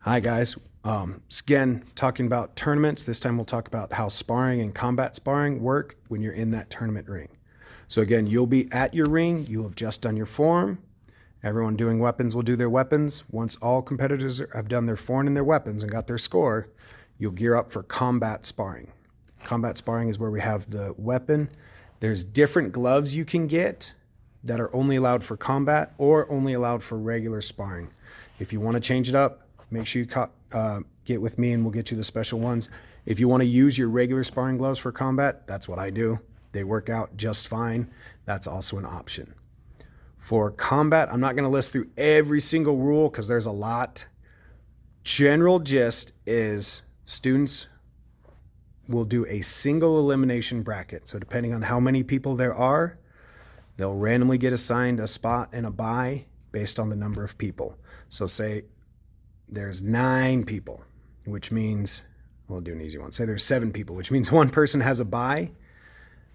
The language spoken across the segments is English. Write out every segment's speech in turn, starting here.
Hi guys. Again, talking about tournaments. This time we'll talk about how sparring and combat sparring work when you're in that tournament ring. So again, you'll be at your ring. You'll have just done your form. Everyone doing weapons will do their weapons. Once all competitors have done their form and their weapons and got their score, you'll gear up for combat sparring. Combat sparring is where we have the weapon. There's different gloves you can get that are only allowed for combat or only allowed for regular sparring. If you want to change it up, make sure you get with me and we'll get you the special ones. If you want to use your regular sparring gloves for combat, that's what I do. They work out just fine. That's also an option. For combat, I'm not going to list through every single rule because there's a lot. General gist is students will do a single elimination bracket. So depending on how many people there are, they'll randomly get assigned a spot and a bye based on the number of people. So say there's 9 people, which means, we'll do an easy one. Say there's 7 people, which means one person has a bye.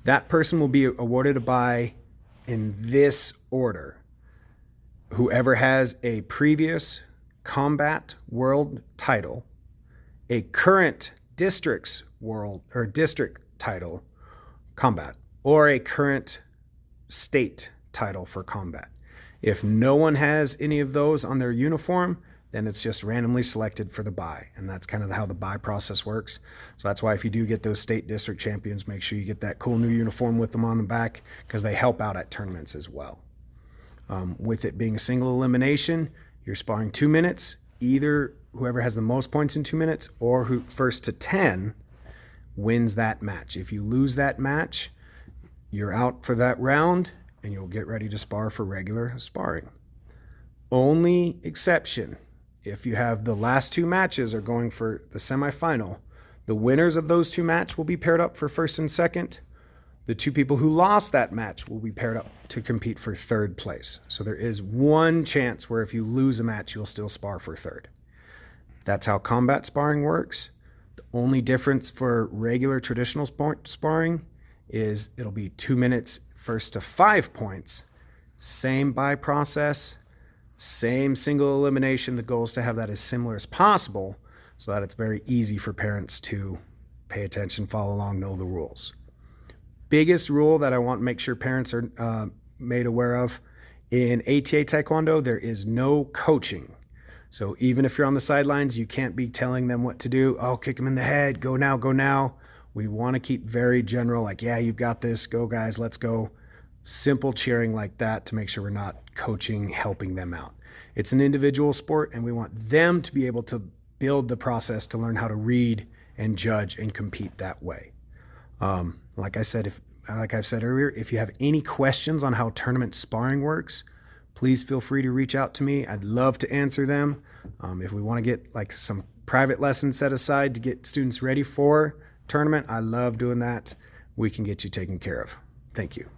That person will be awarded a bye in this order. Whoever has a previous combat world title, a current district's world or district title combat, or a current state title for combat. If no one has any of those on their uniform, then it's just randomly selected for the bye. And that's kind of how the bye process works. So that's why if you do get those state district champions, make sure you get that cool new uniform with them on the back because they help out at tournaments as well. With it being a single elimination, you're sparring 2 minutes, either whoever has the most points in 2 minutes or who first to 10 wins that match. If you lose that match, you're out for that round and you'll get ready to spar for regular sparring. Only exception, if you have the last 2 matches are going for the semifinal, the winners of those 2 matches will be paired up for first and second. The 2 people who lost that match will be paired up to compete for 3rd place. So there is one chance where if you lose a match, you'll still spar for 3rd. That's how combat sparring works. The only difference for regular traditional sparring is it'll be 2 minutes first to 5 points. Same bye process, same single elimination. The goal is to have that as similar as possible so that it's very easy for parents to pay attention, follow along, know the rules. Biggest rule that I want to make sure parents are made aware of, in ATA Taekwondo, there is no coaching. So even if you're on the sidelines, you can't be telling them what to do. Oh, kick them in the head, go now, go now. We want to keep very general, like, yeah, you've got this, go guys, let's go. Simple cheering like that to make sure we're not coaching, helping them out. It's an individual sport and we want them to be able to build the process to learn how to read and judge and compete that way. Like I've said earlier, if you have any questions on how tournament sparring works, please feel free to reach out to me. I'd love to answer them. If we want to get like some private lessons set aside to get students ready for tournament, I love doing that. We can get you taken care of. Thank you.